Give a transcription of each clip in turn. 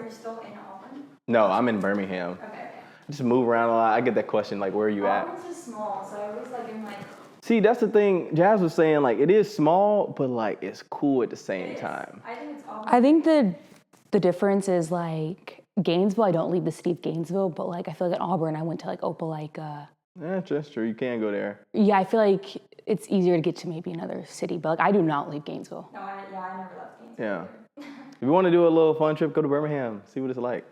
you're still in Auburn? No, I'm in Birmingham. Okay. Just move around a lot. I get that question, like, where are you at? Auburn's just small, so I always like in like. See, that's the thing. Jazz was saying, like, it is small, but like it's cool at the same time. I think it's Auburn. I think the difference is like Gainesville. I don't leave the city of Gainesville, but like I feel like at Auburn, I went to like Opelika. Yeah, that's true. You can go there. Yeah, I feel like it's easier to get to maybe another city, but like I do not leave Gainesville. No, I never left Gainesville. Yeah. If you want to do a little fun trip, go to Birmingham. See what it's like.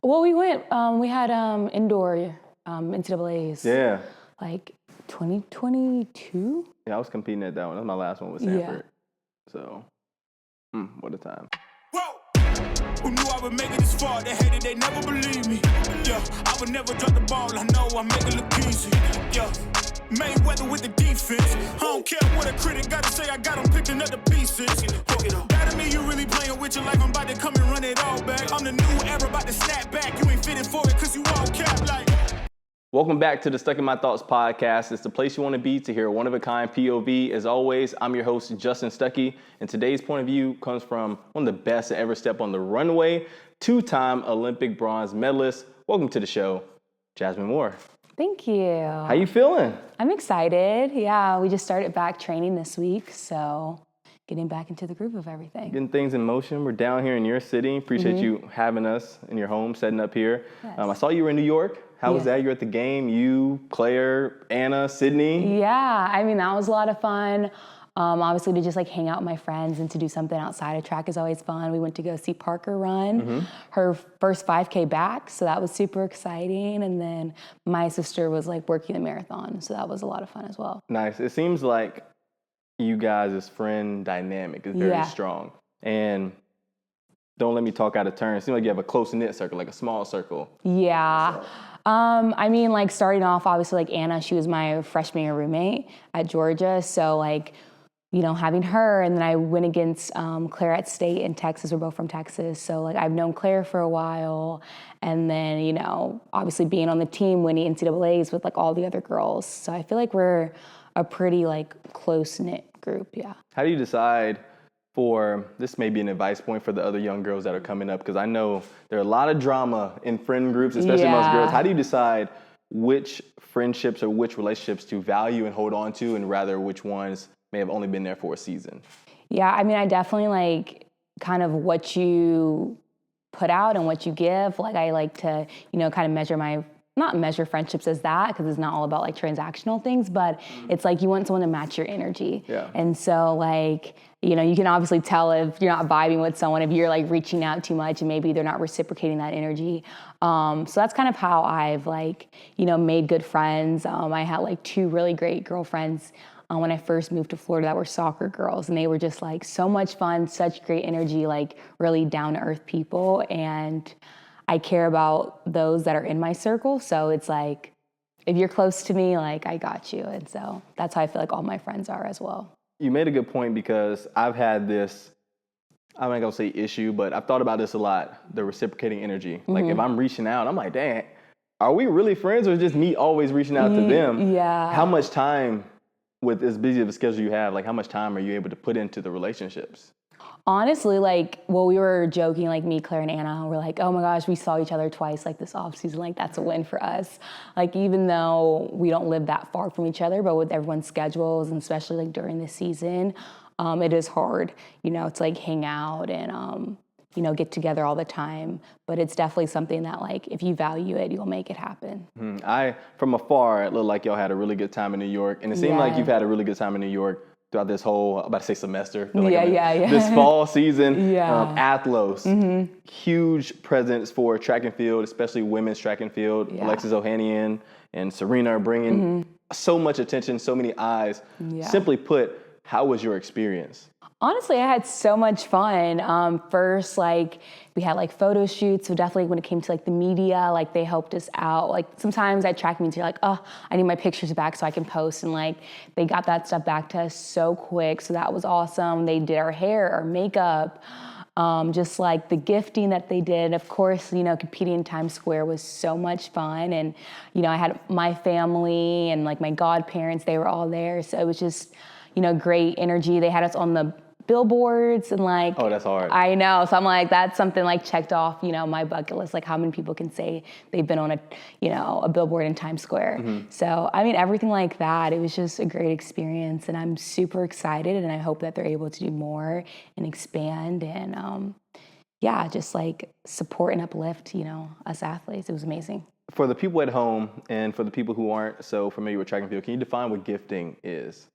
Well, we went. We had indoor NCAAs. Yeah. Like 2022. Yeah, I was competing at that one. That's my last one with Sanford. Yeah. So, what a time. Who knew I would make it this far? They hated, they never believed me. Yeah, I would never drop the ball. I know I make it look easy. Yeah, Mayweather with the defense. I don't care what a critic got to say. I got them picking up the pieces. That to me, you really playing with your life. I'm about to come and run it all back. I'm the new era, about to snap back. You ain't fitting for it because you all cap like. Welcome back to the Stuck in My Thoughts podcast. It's the place you want to be to hear a one-of-a-kind POV. As always, I'm your host, Justin Stuckey, and today's point of view comes from one of the best to ever step on the runway, two-time Olympic bronze medalist. Welcome to the show, Jasmine Moore. Thank you. How you feeling? I'm excited. Yeah, we just started back training this week, so getting back into the groove of everything. Getting things in motion. We're down here in your city. Appreciate you having us in your home, setting up here. Yes. I saw you were in New York. How was that? You were at the game. You, Claire, Anna, Sydney. Yeah, I mean, that was a lot of fun. Obviously, to just like hang out with my friends and to do something outside of track is always fun. We went to go see Parker run her first 5K back, so that was super exciting. And then my sister was like working the marathon, so that was a lot of fun as well. Nice. It seems like you guys' friend dynamic is very strong. And don't let me talk out of turn. It seems like you have a close-knit circle, like a small circle. Yeah. So. I mean, like starting off, obviously, like Anna, she was my freshman year roommate at Georgia. So like, you know, having her, and then I went against Claire at State in Texas. We're both from Texas. So like I've known Claire for a while. And then, you know, obviously being on the team, winning NCAAs with like all the other girls. So I feel like we're a pretty like close-knit group, yeah. How do you decide this may be an advice point for the other young girls that are coming up, because I know there are a lot of drama in friend groups, especially amongst girls. How do you decide which friendships or which relationships to value and hold on to, and rather which ones may have only been there for a season? Yeah, I mean, I definitely like kind of what you put out and what you give. Like I like to, you know, kind of not measure friendships as that, because it's not all about like transactional things, but it's like you want someone to match your energy. Yeah. And so like, you know, you can obviously tell if you're not vibing with someone, if you're like reaching out too much and maybe they're not reciprocating that energy. So that's kind of how I've like, you know, made good friends. I had like two really great girlfriends when I first moved to Florida that were soccer girls, and they were just like so much fun, such great energy, like really down to earth people. And I care about those that are in my circle. So it's like, if you're close to me, like I got you. And so that's how I feel like all my friends are as well. You made a good point, because I've had this, I'm not gonna say issue, but I've thought about this a lot, the reciprocating energy. Like if I'm reaching out, I'm like, dang, are we really friends, or is just me always reaching out to them? Yeah. How much time, with as busy of a schedule you have, like how much time are you able to put into the relationships? Honestly, like, well, we were joking, like me, Claire, and Anna, we're like, oh my gosh, we saw each other twice, like this off season, like that's a win for us. Like, even though we don't live that far from each other, but with everyone's schedules, and especially like during the season, it is hard, you know, to like hang out and, you know, get together all the time. But it's definitely something that like, if you value it, you'll make it happen. From afar, it looked like y'all had a really good time in New York. And it seemed like you've had a really good time in New York throughout this whole, I'm about to say semester. This fall season, ATHLOS, huge presence for track and field, especially women's track and field. Alexis Ohanian and Serena are bringing so much attention, so many eyes. Simply put, how was your experience? Honestly, I had so much fun. First, like, we had like photo shoots. So definitely when it came to like the media, like they helped us out. Like sometimes at track meets, you're like, oh, I need my pictures back so I can post. And like, they got that stuff back to us so quick. So that was awesome. They did our hair, our makeup, just like the gifting that they did. Of course, you know, competing in Times Square was so much fun. And, you know, I had my family and like my godparents, they were all there. So it was just, you know, great energy. They had us on the billboards and like. Oh, that's hard. I know. So I'm like, that's something like checked off, my bucket list. Like how many people can say they've been on a billboard in Times Square. So, I mean, everything like that, it was just a great experience and I'm super excited and I hope that they're able to do more and expand and just like support and uplift, us athletes. It was amazing. For the people at home and for the people who aren't so familiar with track and field, can you define what gifting is?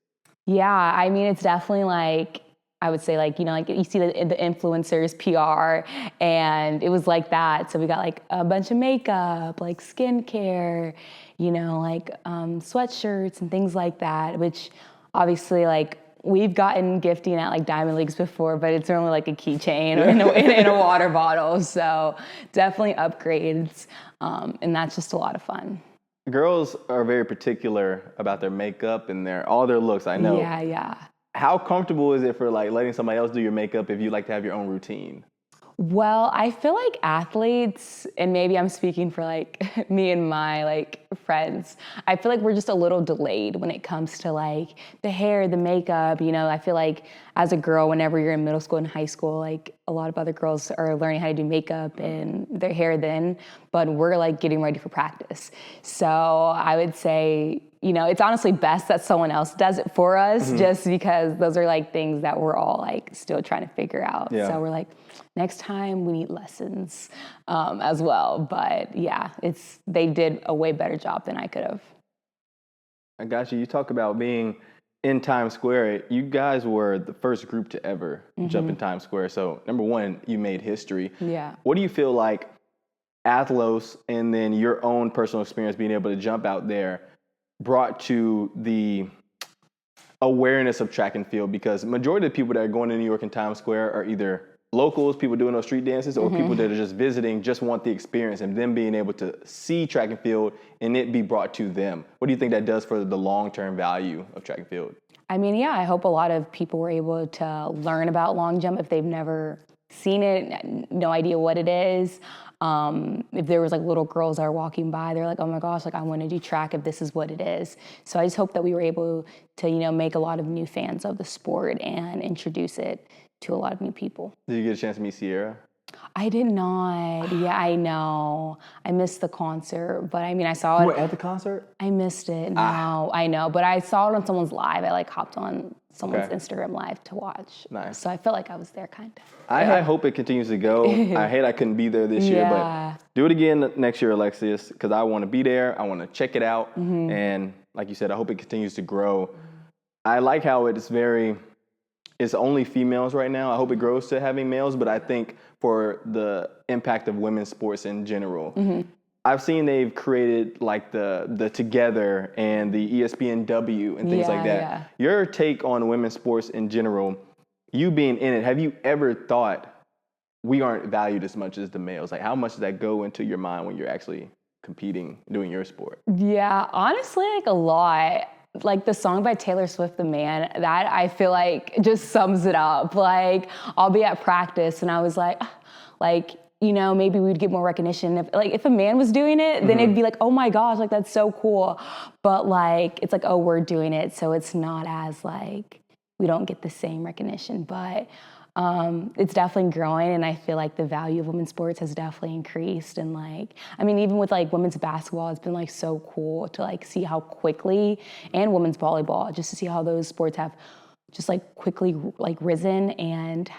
Yeah, I mean, it's definitely like, I would say like, like you see the influencers PR and it was like that. So we got like a bunch of makeup, like skincare, like sweatshirts and things like that, which obviously like we've gotten gifting at like Diamond Leagues before, but it's normally like a keychain or in a water bottle. So definitely upgrades. And that's just a lot of fun. Girls are very particular about their makeup and all their looks, I know. Yeah. How comfortable is it for like letting somebody else do your makeup if you like to have your own routine? Well, I feel like athletes, and maybe I'm speaking for like me and my like friends, I feel like we're just a little delayed when it comes to like the hair, the makeup, I feel like as a girl, whenever you're in middle school and high school, like a lot of other girls are learning how to do makeup and their hair then, but we're like getting ready for practice. So I would say, it's honestly best that someone else does it for us just because those are like things that we're all like still trying to figure out. Yeah. So we're like, next time we need lessons as well. But yeah, they did a way better job than I could have. I got you. You talk about being in Times Square. You guys were the first group to ever jump in Times Square. So number one, you made history. Yeah. What do you feel like ATHLOS and then your own personal experience being able to jump out there brought to the awareness of track and field? Because majority of the people that are going to New York and Times Square are either locals, people doing those street dances, or people that are just visiting, just want the experience and them being able to see track and field and it be brought to them. What do you think that does for the long-term value of track and field? I mean, yeah, I hope a lot of people were able to learn about long jump if they've never seen it, no idea what it is. If there was like little girls that are walking by, they're like, oh my gosh, like I want to do track if this is what it is. So I just hope that we were able to, make a lot of new fans of the sport and introduce it to a lot of new people. Did you get a chance to meet Sierra? I did not. Yeah, I know. I missed the concert, but I mean, I saw it. You were at the concert? I missed it. No, I know, but I saw it on someone's live. I like hopped on someone's Instagram live to watch. Nice. So I felt like I was there kind of. I hope it continues to go. I hate I couldn't be there this year, but do it again next year, Alexius, because I want to be there. I want to check it out. And like you said, I hope it continues to grow. I like how it's only females right now. I hope it grows to having males, but I think for the impact of women's sports in general, I've seen they've created like the Together and the ESPNW and things like that. Yeah. Your take on women's sports in general, you being in it, have you ever thought we aren't valued as much as the males? Like how much does that go into your mind when you're actually competing, doing your sport? Yeah, honestly, like a lot. Like the song by Taylor Swift, The Man, that I feel like just sums it up. Like I'll be at practice and I was like, maybe we'd get more recognition. If a man was doing it, then it'd be like, oh my gosh, like that's so cool. But like, it's like, oh, we're doing it. So it's not as like, we don't get the same recognition, but it's definitely growing. And I feel like the value of women's sports has definitely increased. And like, I mean, even with like women's basketball, it's been like so cool to like see how quickly, and women's volleyball, just to see how those sports have just like quickly like risen and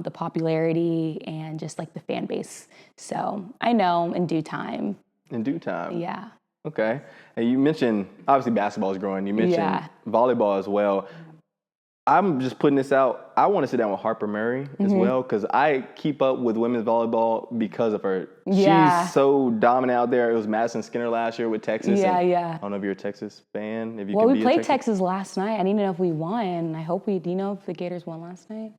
the popularity and just like the fan base. So I know in due time. In due time. Yeah. Okay. And you mentioned, obviously basketball is growing. You mentioned volleyball as well. I'm just putting this out. I want to sit down with Harper Murray as well, because I keep up with women's volleyball because of her. Yeah. She's so dominant out there. It was Madison Skinner last year with Texas. Yeah. I don't know if you're a Texas fan. If you we played Texas last night. I need to know if we won. I hope we. Do you know if the Gators won last night?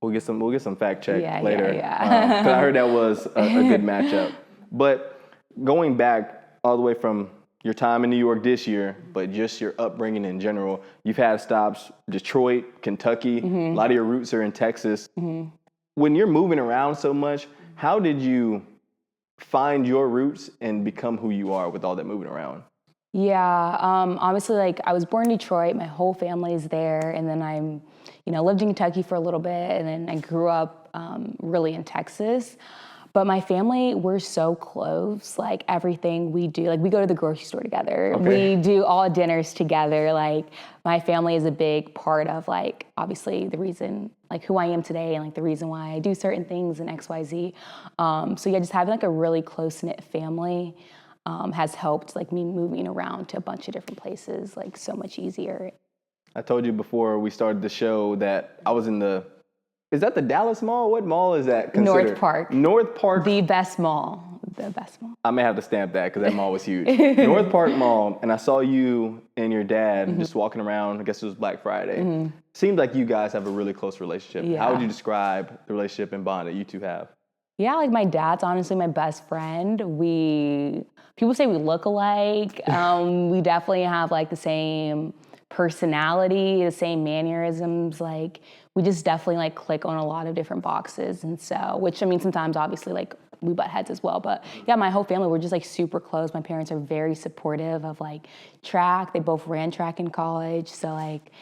We'll get some fact check later. Yeah. Because I heard that was a good matchup. But going back all the way from your time in New York this year, but just your upbringing in general. You've had stops, Detroit, Kentucky, a lot of your roots are in Texas. When you're moving around so much, how did you find your roots and become who you are with all that moving around? Yeah, obviously, like, I was born in Detroit, my whole family is there, and then lived in Kentucky for a little bit, and then I grew up really in Texas. But my family, we're so close, like, everything we do, like, we go to the grocery store together, Okay. we do all dinners together, like, my family is a big part of, like, obviously the reason, like, who I am today, and, like, the reason why I do certain things and X, Y, Z. So yeah, just having, like, a really close-knit family has helped, like, me moving around to a bunch of different places, like, so much easier. I told you before we started the show that I was in is that the Dallas Mall? What mall is that considered? North Park. North Park. The best mall. The best mall. I may have to stamp that because that mall was huge. North Park Mall, and I saw you and your dad just walking around. I guess it was Black Friday. Seemed like you guys have a really close relationship. Yeah. How would you describe the relationship and bond that you two have? Yeah, like, my dad's honestly my best friend. People say we look alike. We definitely have, like, the same personality, the same mannerisms. Like, we just definitely, like, click on a lot of different boxes. And so, which, I mean, sometimes obviously, like, we butt heads as well. But yeah, my whole family, we're just, like, super close. My parents are very supportive of, like, track. They both ran track in college. So, like,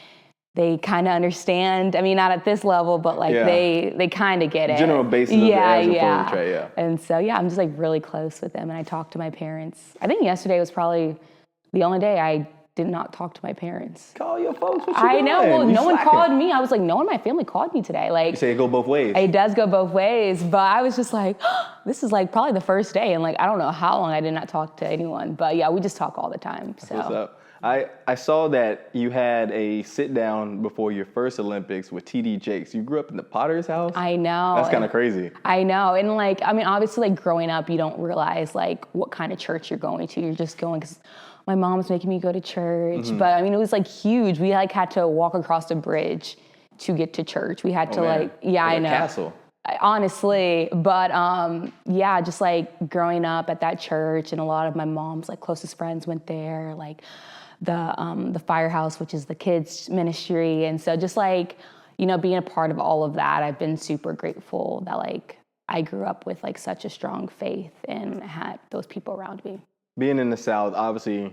they kind of understand. I mean, not at this level, but, like, they kind of get it. General basis of the answer for the tray, yeah. And so, yeah, I'm just, like, really close with them. And I talk to my parents. I think yesterday was probably the only day I did not talk to my parents. Call your folks. What you I doing? know. Well, You no one slacking. called me. I was like, no one in my family called me today. Like, You say it go both ways. it does go both ways. But I was just like, this is, like, probably the first day. And, like, I don't know how long I did not talk to anyone. But yeah, we just talk all the time. So. What's up? I saw that you had a sit down before your first Olympics with TD Jakes. You grew up in the Potter's house? I know. That's kind of crazy. I know. And, like, I mean, obviously, like, growing up, you don't realize, like, what kind of church you're going to. You're just going because my mom was making me go to church. But, I mean, it was, like, huge. We, like, had to walk across a bridge to get to church. We had to, man. like, yeah, Like I a know. castle. Honestly, but yeah, just, like, growing up at that church, and a lot of my mom's, like, closest friends went there, like the Firehouse, which is the kids ministry. And so just, like, being a part of all of that, I've been super grateful that, like, I grew up with, like, such a strong faith and had those people around me. Being in the South, obviously,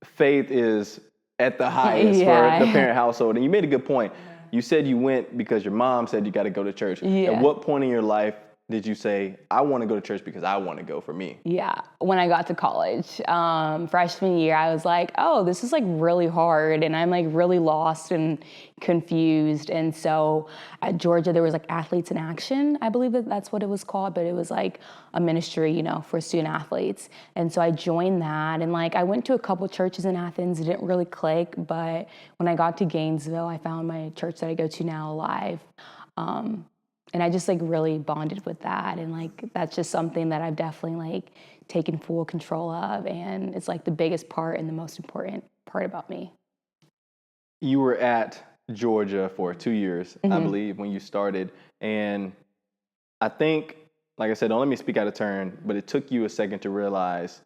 faith is at the highest Yeah. for the parent household. And you made a good point. You said you went because your mom said you got to go to church. Yeah. At what point in your life did you say, I want to go to church because I want to go for me? Yeah, when I got to college, freshman year, I was like, oh, this is, like, really hard, and I'm, like, really lost and confused. And so at Georgia, there was, like, Athletes in Action, I believe that's what it was called, but it was, like, a ministry, for student athletes. And so I joined that, and, like, I went to a couple churches in Athens. It didn't really click, but when I got to Gainesville, I found my church that I go to now alive. And I just, like, really bonded with that. And, like, that's just something that I've definitely, like, taken full control of. And it's, like, the biggest part and the most important part about me. You were at Georgia for 2 years, I believe, when you started. And I think, like I said, don't let me speak out of turn, but it took you a second to realize,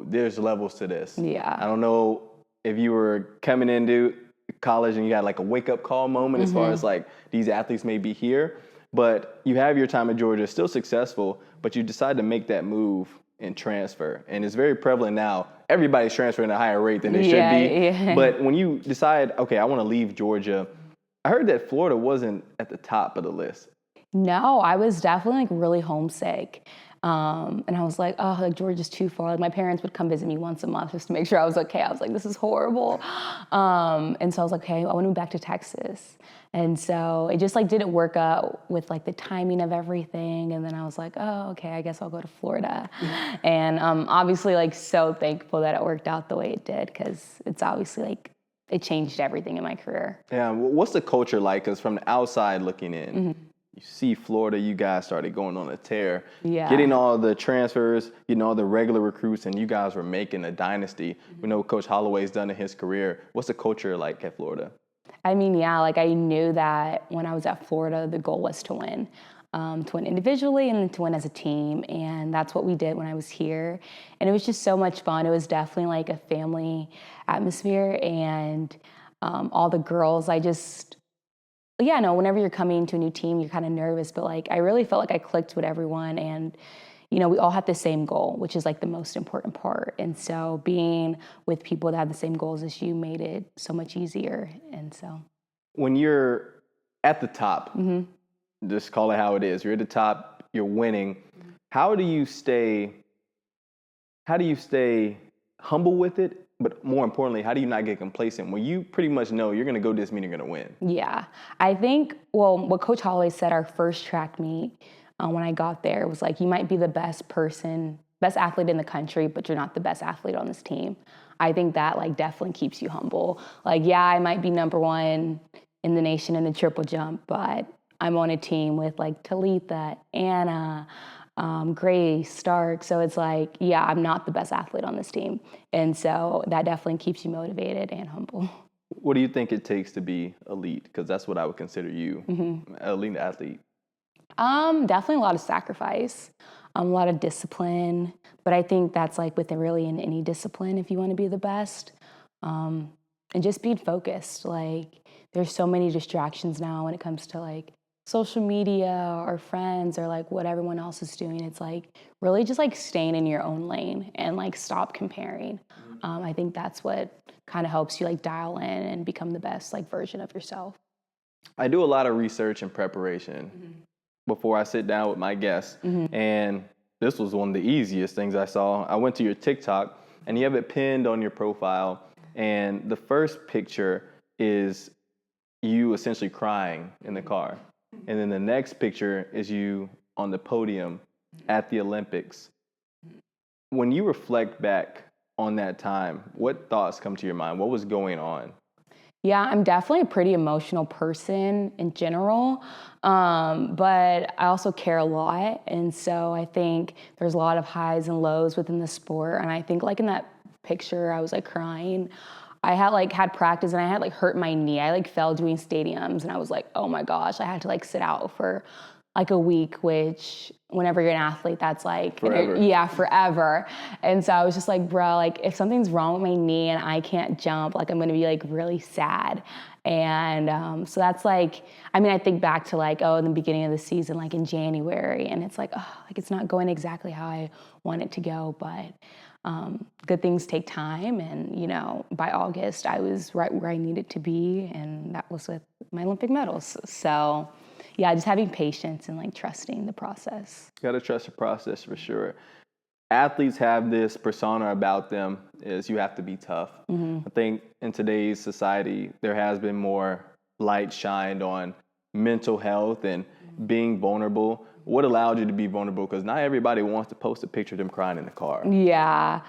there's levels to this. Yeah. I don't know if you were coming into college and you had, like, a wake-up call moment as far as, like, these athletes may be here. But you have your time at Georgia, still successful, but you decide to make that move and transfer. And it's very prevalent now. Everybody's transferring at a higher rate than they should be. Yeah. But when you decide, okay, I want to leave Georgia, I heard that Florida wasn't at the top of the list. No, I was definitely, like, really homesick. And I was like, oh, like, Georgia's too far. Like, my parents would come visit me once a month just to make sure I was okay. I was like, this is horrible. And so I was like, okay, I want to move back to Texas. And so it just, like, didn't work out with, like, the timing of everything. And then I was like, oh, okay, I guess I'll go to Florida. And obviously, like, so thankful that it worked out the way it did, because it's obviously, like, it changed everything in my career. Yeah, what's the culture like? Because from the outside looking in, you see Florida, you guys started going on a tear. Yeah. Getting all the transfers, all the regular recruits, and you guys were making a dynasty. We know what Coach Holloway's done in his career. What's the culture like at Florida? I mean, yeah, like, I knew that when I was at Florida, the goal was to win individually and to win as a team. And that's what we did when I was here. And it was just so much fun. It was definitely, like, a family atmosphere. And all the girls, whenever you're coming to a new team, you're kind of nervous. But, like, I really felt like I clicked with everyone. And we all have the same goal, which is like the most important part. And so being with people that have the same goals as you made it so much easier. And so when you're at the top, just call it how it is. You're at the top, you're winning. How do you stay humble with it? But more importantly, how do you not get complacent when you pretty much know you're going to go this meet, you're going to win? Yeah, I think, what Coach Holloway said our first track meet when I got there was like, you might be the best athlete in the country, but you're not the best athlete on this team. I think that like definitely keeps you humble. Like, yeah, I might be number one in the nation in the triple jump, but I'm on a team with like Talitha, Anna, Grace, Stark. So it's like, yeah, I'm not the best athlete on this team. And so that definitely keeps you motivated and humble. What do you think it takes to be elite? Because that's what I would consider you, elite athlete. Definitely a lot of sacrifice, a lot of discipline. But I think that's like in any discipline if you want to be the best. And just being focused. Like, there's so many distractions now when it comes to like social media or friends or like what everyone else is doing. It's like really just like staying in your own lane and like stop comparing. I think that's what kind of helps you like dial in and become the best like version of yourself. I do a lot of research and preparation before I sit down with my guests. And this was one of the easiest things I saw. I went to your TikTok and you have it pinned on your profile. And the first picture is you essentially crying in the car. And then the next picture is you on the podium at the Olympics. When you reflect back on that time, what thoughts come to your mind? What was going on? Yeah, I'm definitely a pretty emotional person in general, but I also care a lot. And so I think there's a lot of highs and lows within the sport. And I think like in that picture, I was like crying. I had practice and I had like hurt my knee. I like fell doing stadiums and I was like, oh my gosh, I had to like sit out for like a week, which whenever you're an athlete, that's like, forever. Yeah, forever. And so I was just like, bro, like if something's wrong with my knee and I can't jump, like I'm going to be like really sad. And so that's like, I think back to like, in the beginning of the season, like in January, and it's like, like it's not going exactly how I want it to go, but good things take time. And, by August, I was right where I needed to be. And that was with my Olympic medals. So yeah, just having patience and like trusting the process. You got to trust the process for sure. Athletes have this persona about them is you have to be tough. I think in today's society, there has been more light shined on mental health and being vulnerable. What allowed you to be vulnerable? Because not everybody wants to post a picture of them crying in the car. Yeah.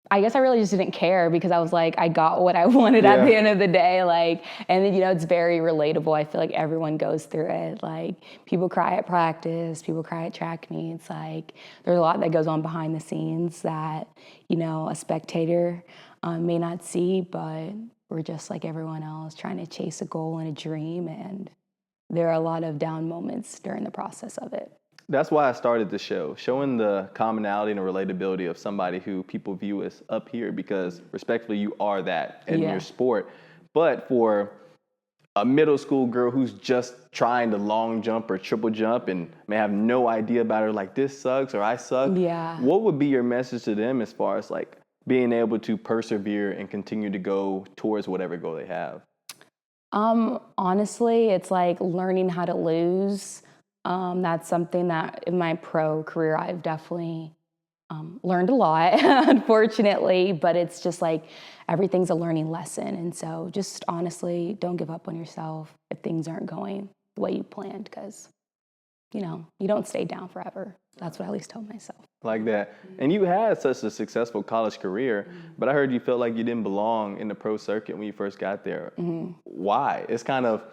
I guess I really just didn't care because I was like, I got what I wanted at the end of the day. Like, and it's very relatable. I feel like everyone goes through it. Like, people cry at practice, people cry at track meets. Like, there's a lot that goes on behind the scenes that, a spectator may not see, but we're just like everyone else trying to chase a goal and a dream. And there are a lot of down moments during the process of it. That's why I started the show, showing the commonality and the relatability of somebody who people view as up here, because respectfully, you are that in your sport. But for a middle school girl who's just trying to long jump or triple jump and may have no idea about it, like this sucks or I suck. Yeah. What would be your message to them as far as like being able to persevere and continue to go towards whatever goal they have? Honestly, it's like learning how to lose. That's something that in my pro career, I've definitely learned a lot, unfortunately, but it's just like everything's a learning lesson. And so just honestly, don't give up on yourself if things aren't going the way you planned, because, you don't stay down forever. That's what I at least tell myself. Like that. And you had such a successful college career, but I heard you felt like you didn't belong in the pro circuit when you first got there. Why? It's kind of,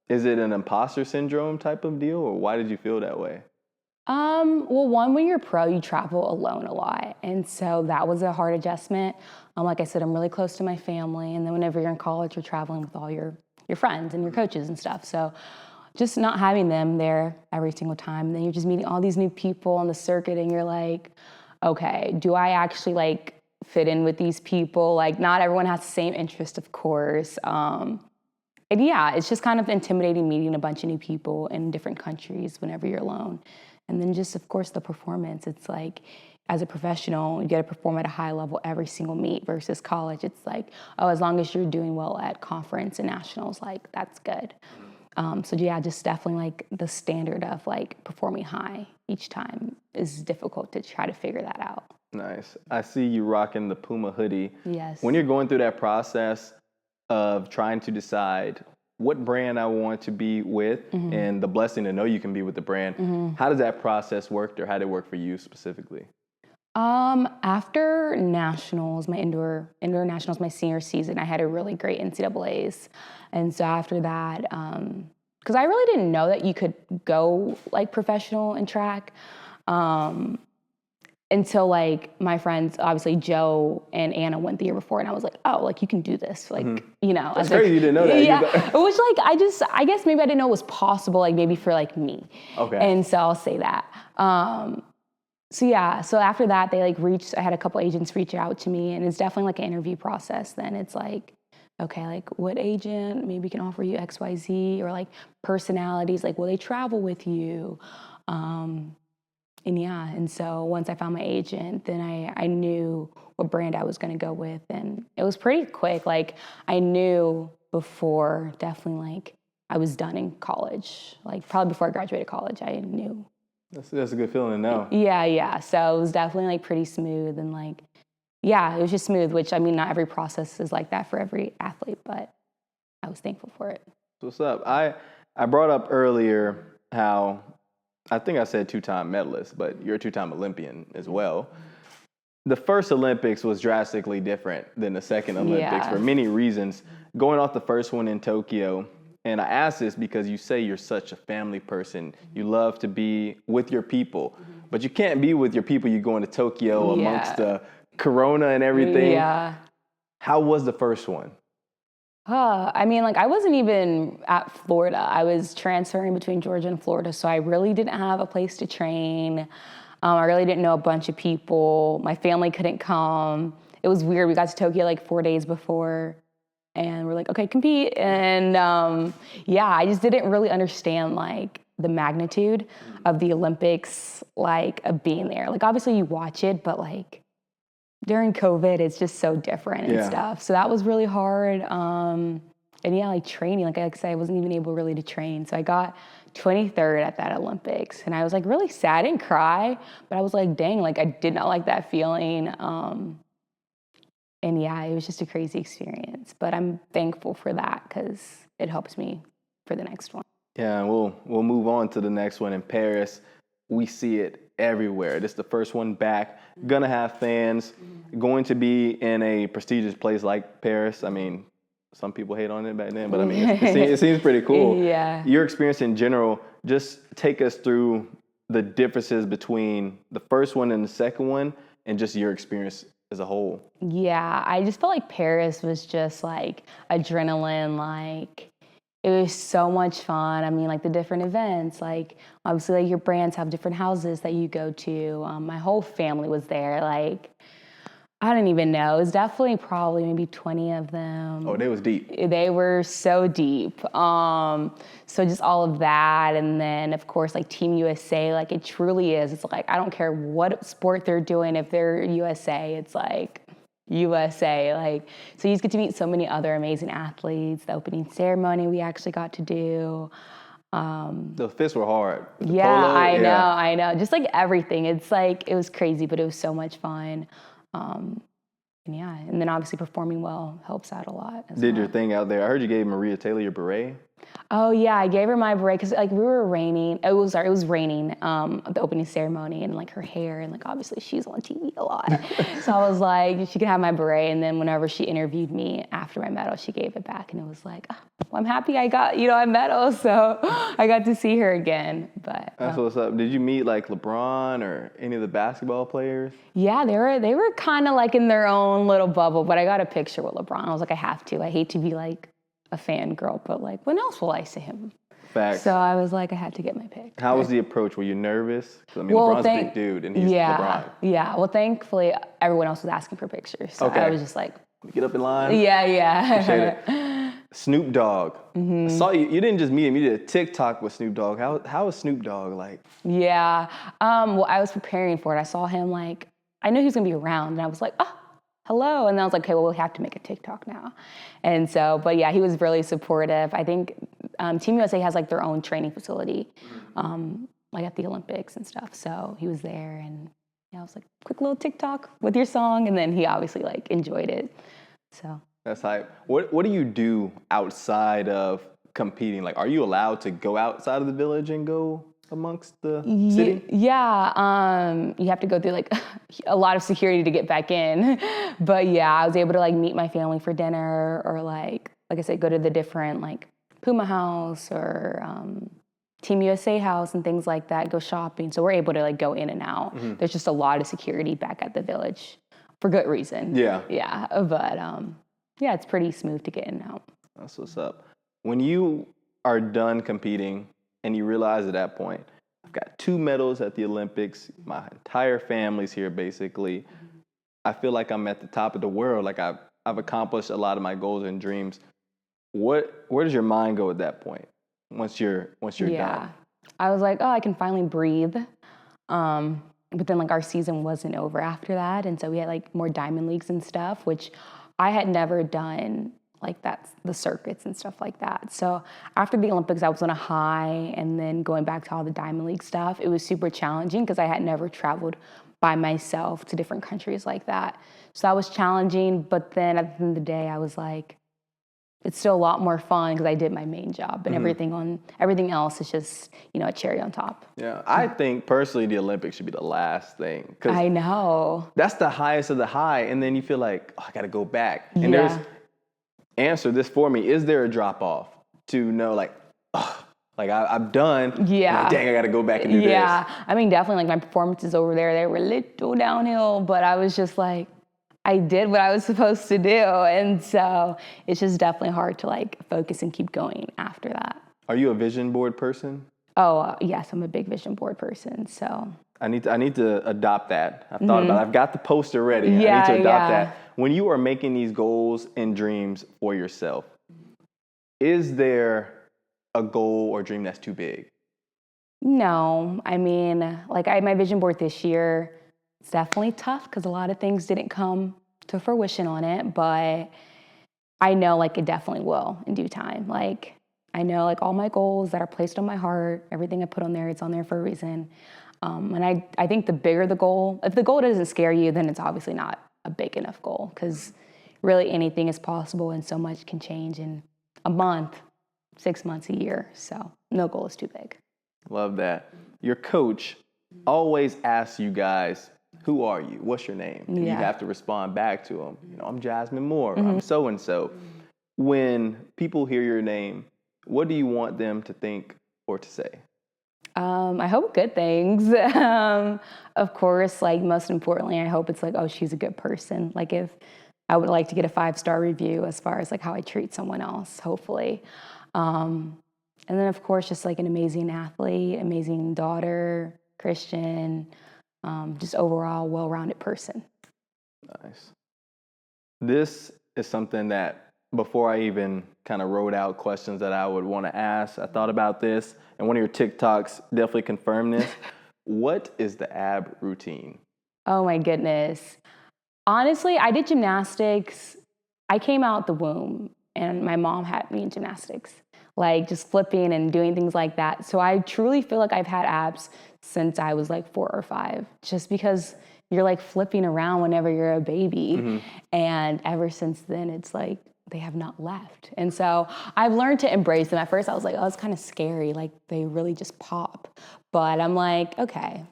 is it an imposter syndrome type of deal, or why did you feel that way? Well, one, when you're pro, you travel alone a lot. And so that was a hard adjustment. Like I said, I'm really close to my family. And then whenever you're in college, you're traveling with all your friends and your coaches and stuff. So just not having them there every single time. And then you're just meeting all these new people on the circuit and you're like, okay, do I actually like fit in with these people? Like, not everyone has the same interest, of course. And yeah, it's just kind of intimidating meeting a bunch of new people in different countries whenever you're alone. And then just, of course, the performance. It's like, as a professional, you got to perform at a high level every single meet versus college. It's like, oh, as long as you're doing well at conference and nationals, like, that's good. So yeah, just definitely like the standard of like performing high each time is difficult to try to figure that out. Nice. I see you rocking the Puma hoodie. Yes. When you're going through that process of trying to decide what brand I want to be with and the blessing to know you can be with the brand, how does that process work, or how did it work for you specifically? After nationals, my indoor nationals, my senior season, I had a really great NCAAs. And so after that, because I really didn't know that you could go like professional in track until like my friends, obviously Joe and Anna went the year before, and I was like, oh, like you can do this. Like, you know. That's crazy, you didn't know that. Yeah, which like, I guess maybe I didn't know it was possible, like maybe for like me. Okay. And so I'll say that. So yeah, so after that, they like I had a couple agents reach out to me, and it's definitely like an interview process. Then it's like, okay, like what agent maybe can offer you XYZ, or like personalities, like will they travel with you? And yeah, and so once I found my agent, then I knew what brand I was gonna go with, and it was pretty quick. Like I knew before, definitely like I was done in college, like probably before I graduated college, I knew. That's a good feeling to know. Yeah. So it was definitely like pretty smooth, and like, yeah, it was just smooth, which I mean, not every process is like that for every athlete, but I was thankful for it. What's up? I brought up earlier how, I think I said 2-time medalist, but you're a 2-time Olympian as well. The first Olympics was drastically different than the second Olympics for many reasons. Going off the first one in Tokyo, and I ask this because you say you're such a family person. You love to be with your people, but you can't be with your people. You're going to Tokyo amongst the corona and everything. Yeah. How was the first one? I mean, like I wasn't even at Florida. I was transferring between Georgia and Florida, so I really didn't have a place to train. I really didn't know a bunch of people. My family couldn't come. It was weird. We got to Tokyo like 4 days before. And we're like, okay, compete. And I just didn't really understand like the magnitude of the Olympics, like of being there. Like obviously you watch it, but like during COVID, it's just so different and stuff. So that was really hard. And yeah, like training, like I said, I wasn't even able really to train. So I got 23rd at that Olympics, and I was like really sad. I didn't cry, but I was like, dang, like I did not like that feeling. And yeah, it was just a crazy experience, but I'm thankful for that because it helps me for the next one. Yeah, we'll move on to the next one in Paris. We see it everywhere. This is the first one back. Gonna have fans. Going to be in a prestigious place like Paris. I mean, some people hate on it back then, but I mean, it seems pretty cool. Yeah. Your experience in general, just take us through the differences between the first one and the second one, and just your experience as a whole. Yeah, I just felt like Paris was just like adrenaline, like it was so much fun. I mean, like the different events, like obviously like your brands have different houses that you go to. My whole family was there. Like, I don't even know. It was definitely probably maybe 20 of them. Oh, they was deep. They were so deep. So just all of that. And then, of course, like Team USA, like it truly is. It's like, I don't care what sport they're doing. If they're USA, it's like USA. Like, so you just get to meet so many other amazing athletes. The opening ceremony we actually got to do. The fists were hard. Yeah, polo, I know. Just like everything. It's like, it was crazy, but it was so much fun. And then obviously performing well helps out a lot. Did your thing out there. I heard you gave Maria Taylor your beret. Oh yeah, I gave her my beret because like it was raining. It was raining at the opening ceremony, and like her hair, and like obviously she's on TV a lot. So I was like, she could have my beret. And then whenever she interviewed me after my medal, she gave it back, and it was like, well, I'm happy I got a medal, so I got to see her again. But that's what's up. Did you meet like LeBron or any of the basketball players? Yeah, they were kind of like in their own little bubble. But I got a picture with LeBron. I was like, I have to. I hate to be like a fangirl, but like, when else will I see him? Facts. So I was like, I had to get my pic. How was the approach? Were you nervous? I mean, LeBron's a big dude, and he's LeBron. Yeah. Well, thankfully, everyone else was asking for pictures, so I was just like, get up in line. Yeah. Appreciate it. Snoop Dogg. I saw you didn't just meet him, you did a TikTok with Snoop Dogg. How is Snoop Dogg like? Yeah. Well, I was preparing for it. I saw him like, I knew he was gonna be around, and I was like, oh, hello. And then I was like, okay, well, we have to make a TikTok now. And so, but yeah, he was really supportive. I think Team USA has like their own training facility, like at the Olympics and stuff. So he was there, and I was like, quick little TikTok with your song. And then he obviously like enjoyed it. So. That's hype. What do you do outside of competing? Like, are you allowed to go outside of the village and go amongst the city? Yeah, you have to go through like a lot of security to get back in. But yeah, I was able to like meet my family for dinner, or like I said, go to the different like Puma house or Team USA house and things like that, go shopping. So we're able to like go in and out. There's just a lot of security back at the village for good reason. Yeah. Yeah, but yeah, it's pretty smooth to get in and out. That's what's up. When you are done competing and you realize at that point, I've got 2 medals at the Olympics, my entire family's here basically, I feel like I'm at the top of the world, like I've accomplished a lot of my goals and dreams. Where does your mind go at that point once you're done? I was like, oh, I can finally breathe. But then like our season wasn't over after that, and so we had like more diamond leagues and stuff, which I had never done like that, the circuits and stuff like that. So after the Olympics, I was on a high, and then going back to all the Diamond League stuff, it was super challenging because I had never traveled by myself to different countries like that. So that was challenging, but then at the end of the day, I was like, it's still a lot more fun because I did my main job, and everything else is just, a cherry on top. Yeah, I think personally the Olympics should be the last thing. I know. That's the highest of the high, and then you feel like, oh, I got to go back. And answer this for me. Is there a drop off to know like, oh, like I'm done. Yeah. Like, dang, I got to go back and do this. Yeah, I mean, definitely like my performances over there, they were a little downhill, but I was just like, I did what I was supposed to do. And so it's just definitely hard to like focus and keep going after that. Are you a vision board person? Oh, yes, I'm a big vision board person. So I need to adopt that. I've thought about it. I've got the poster ready. I need to adopt that. When you are making these goals and dreams for yourself, is there a goal or dream that's too big? No. I mean, like my vision board this year, it's definitely tough because a lot of things didn't come to fruition on it, but I know like it definitely will in due time. Like I know like all my goals that are placed on my heart, everything I put on there, it's on there for a reason. And I think the bigger the goal, if the goal doesn't scare you, then it's obviously not a big enough goal, because really anything is possible and so much can change in a month, 6 months, a year. So no goal is too big. Love that. Your coach always asks you guys, who are you? What's your name? And you have to respond back to him. I'm Jasmine Moore. I'm so-and-so. When people hear your name, what do you want them to think or to say? I hope good things. Of course, like most importantly, I hope it's like, oh, she's a good person. Like if I would like to get a 5-star review as far as like how I treat someone else, hopefully. And then of course, just like an amazing athlete, amazing daughter, Christian, just overall well-rounded person. Nice. This is something that before I even kind of wrote out questions that I would want to ask, I thought about this, and one of your TikToks definitely confirmed this. What is the ab routine? Oh my goodness. Honestly, I did gymnastics. I came out the womb and my mom had me in gymnastics, like just flipping and doing things like that. So I truly feel like I've had abs since I was like 4 or 5, just because you're like flipping around whenever you're a baby. And ever since then, it's like, they have not left. And so I've learned to embrace them. At first I was like, oh, it's kind of scary. Like they really just pop. But I'm like, okay,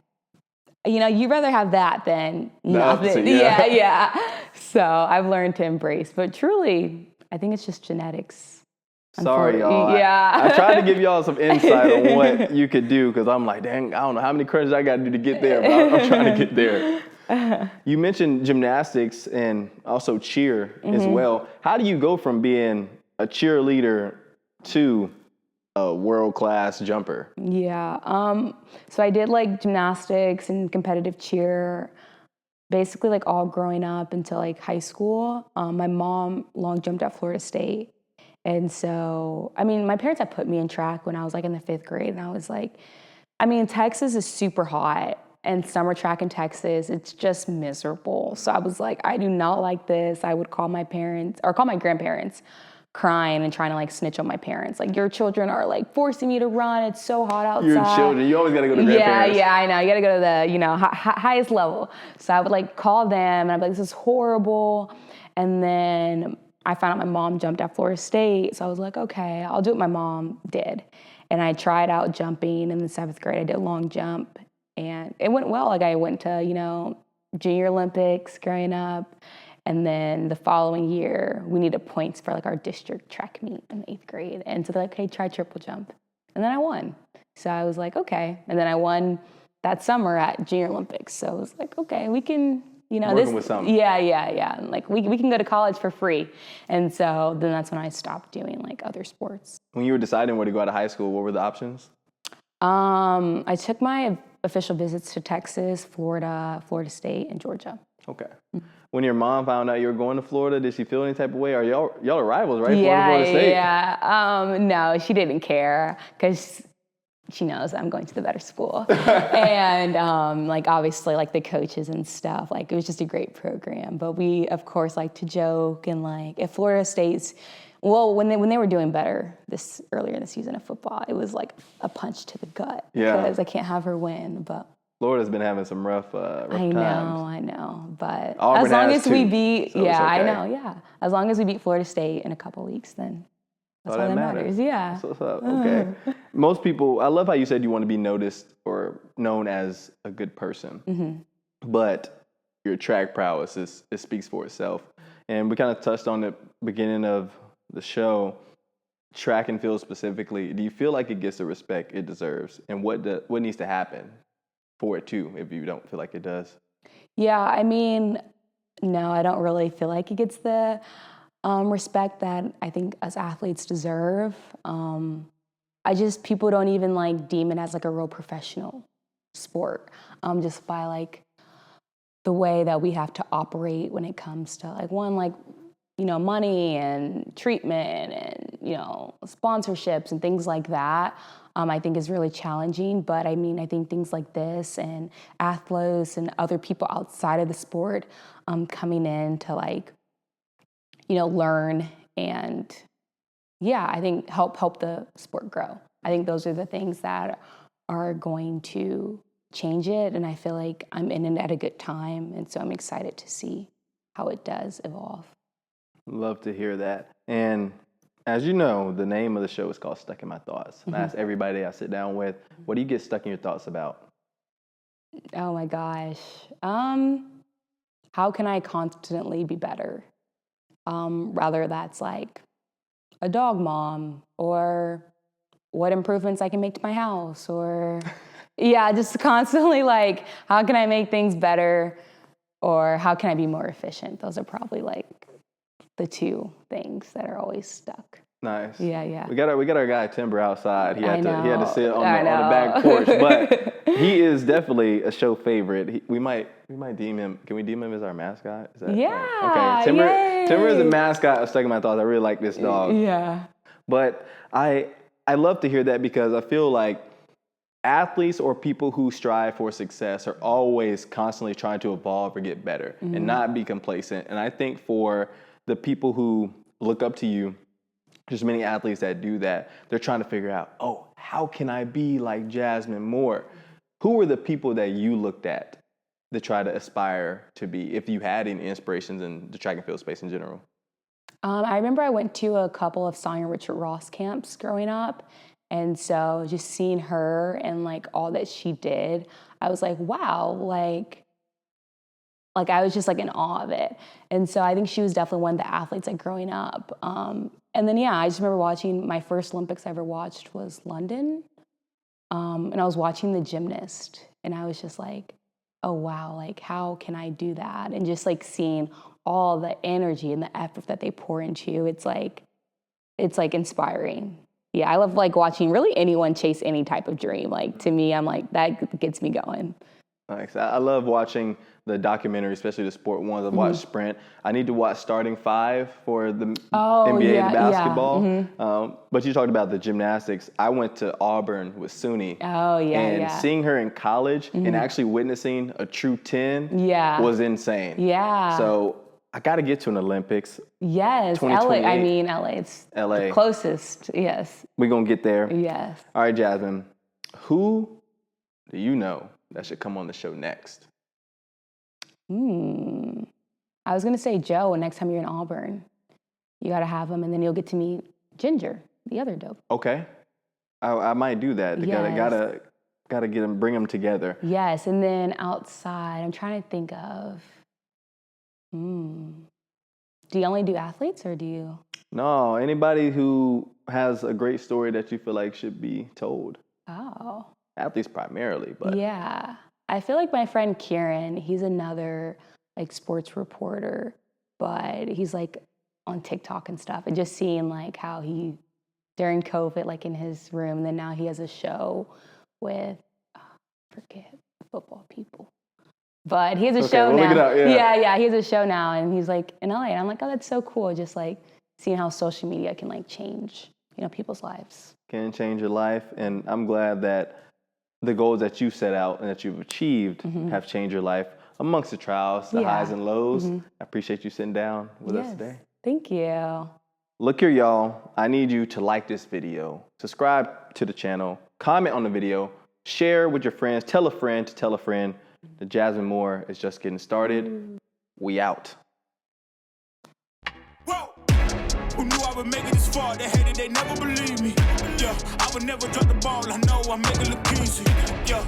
you'd rather have that than nothing. Yeah. So I've learned to embrace, but truly, I think it's just genetics. Sorry, y'all. Yeah. I tried to give y'all some insight on what you could do, because I'm like, dang, I don't know how many crunches I got to do to get there, but I'm trying to get there. You mentioned gymnastics and also cheer as well. How do you go from being a cheerleader to a world-class jumper? Yeah. So I did like gymnastics and competitive cheer, basically like all growing up until like high school. My mom long jumped at Florida State. And so, I mean, my parents had put me in track when I was like in the 5th grade, and I was like, I mean, Texas is super hot, and summer track in Texas, it's just miserable. So I was like, I do not like this. I would call my parents or call my grandparents, crying and trying to like snitch on my parents. Like, your children are like forcing me to run. It's so hot outside. Your children, you always got to go to grandparents. Yeah, I know. You got to go to the, you know, highest level. So I would like call them and I'd be like, this is horrible. And then I found out my mom jumped at Florida State. So I was like, okay, I'll do what my mom did. And I tried out jumping in the 7th grade. I did long jump and it went well. Like, I went to, you know, Junior Olympics growing up. And then the following year, we needed points for like our district track meet in the 8th grade. And so they're like, hey, try triple jump. And then I won. So I was like, okay. And then I won that summer at Junior Olympics. So I was like, okay, we can, you know, working with something. Yeah. And like we can go to college for free. And so then that's when I stopped doing like other sports. When you were deciding where to go out of high school, what were the options? I took my official visits to Texas, Florida State, and Georgia. Okay. When your mom found out you were going to Florida, did she feel any type of way? Are y'all are rivals, right? Yeah, Florida State. yeah. No, she didn't care because she knows I'm going to the better school. And like, obviously, like the coaches and stuff, like it was just a great program. But we, of course, like to joke and like if Florida State's, well, when they were doing better earlier in the season of football, it was like a punch to the gut. Yeah. Because I can't have her win, but. Florida's been having some rough times. I know, but Auburn as long has as we too, beat, so it's okay. I know, yeah. As long as we beat Florida State in a couple weeks, then that's all that matters. Yeah. That's what's up. Okay. Most people, I love how you said you want to be noticed or known as a good person, but your track prowess it speaks for itself. And we kind of touched on the beginning of the show. Track and field specifically, do you feel like it gets the respect it deserves? And what needs to happen for it too, if you don't feel like it does? Yeah, I mean, no, I don't really feel like it gets the respect that I think us athletes deserve. People don't even like deem it as like a real professional sport, just by like the way that we have to operate when it comes to like money and treatment and, sponsorships and things like that. I think is really challenging, but I mean, I think things like this and ATHLOS and other people outside of the sport coming in to learn and I think help the sport grow. I think those are the things that are going to change it, and I feel like I'm in it at a good time, and so I'm excited to see how it does evolve. Love to hear that. And as you know, the name of the show is called Stuck in My Thoughts. I ask everybody I sit down with, what do you get stuck in your thoughts about? Oh my gosh. How can I constantly be better? Rather that's like a dog mom, or what improvements I can make to my house, or just constantly like, how can I make things better, or how can I be more efficient? Those are probably like the two things that are always stuck. Nice. Yeah. We got our guy Timber outside. He had to sit on the back porch, but he is definitely a show favorite. We might deem him. Can we deem him as our mascot? Is that okay? Timber is the mascot of Stuck in My Thoughts. I really like this dog. Yeah. But I love to hear that, because I feel like athletes or people who strive for success are always constantly trying to evolve or get better and not be complacent. And I think for the people who look up to you, there's many athletes that do that. They're trying to figure out, how can I be like Jasmine more? Who were the people that you looked at to try to aspire to be, if you had any inspirations in the track and field space in general? I remember I went to a couple of Sonia Richard Ross camps growing up. And so just seeing her and like all that she did, I was like, wow, like I was just like in awe of it. And so I think she was definitely one of the athletes like growing up. And then, I just remember watching, my first Olympics I ever watched was London. And I was watching the gymnast, and I was just like, oh wow, like how can I do that? And just like seeing all the energy and the effort that they pour into you, it's like inspiring. Yeah, I love like watching really anyone chase any type of dream. Like to me, I'm like, that gets me going. Nice. I love watching the documentary, especially the sport ones. I've watched Sprint. I need to watch Starting Five for the NBA basketball. But you talked about the gymnastics. I went to Auburn with Suni. And seeing her in college and actually witnessing a true 10 was insane. So I got to get to an Olympics. Yes, LA. I mean, LA. It's the closest. Yes. We're going to get there. Yes. All right, Jasmine. Who do you know that should come on the show next? I was going to say Joe, next time you're in Auburn. You got to have him, and then you'll get to meet Ginger, the other dope. Okay. I might do that. Yes. Gotta get them, bring them together. Yes, and then outside, I'm trying to think of, do you only do athletes, or do you? No, anybody who has a great story that you feel like should be told. Oh. Athletes primarily, but. Yeah. I feel like my friend Kieran, he's another like sports reporter, but he's like on TikTok and stuff, and just seeing like how he, during COVID, like in his room, and then now he has a show with, forget the football people. But he has a show now. Look it up, yeah, he has a show now, and he's like in LA, and I'm like, oh, that's so cool. Just like seeing how social media can like change, people's lives. Can change your life, and I'm glad that the goals that you set out and that you've achieved have changed your life amongst the trials, the highs and lows. I appreciate you sitting down with us today. Thank you. Look here, y'all. I need you to like this video, subscribe to the channel, comment on the video, share with your friends, tell a friend to tell a friend that Jasmine Moore is just getting started. We out. Whoa. Who knew I would make it this far? They hated, they never believe me. Yeah, I would never drop the ball. I know I make it look easy. Yeah.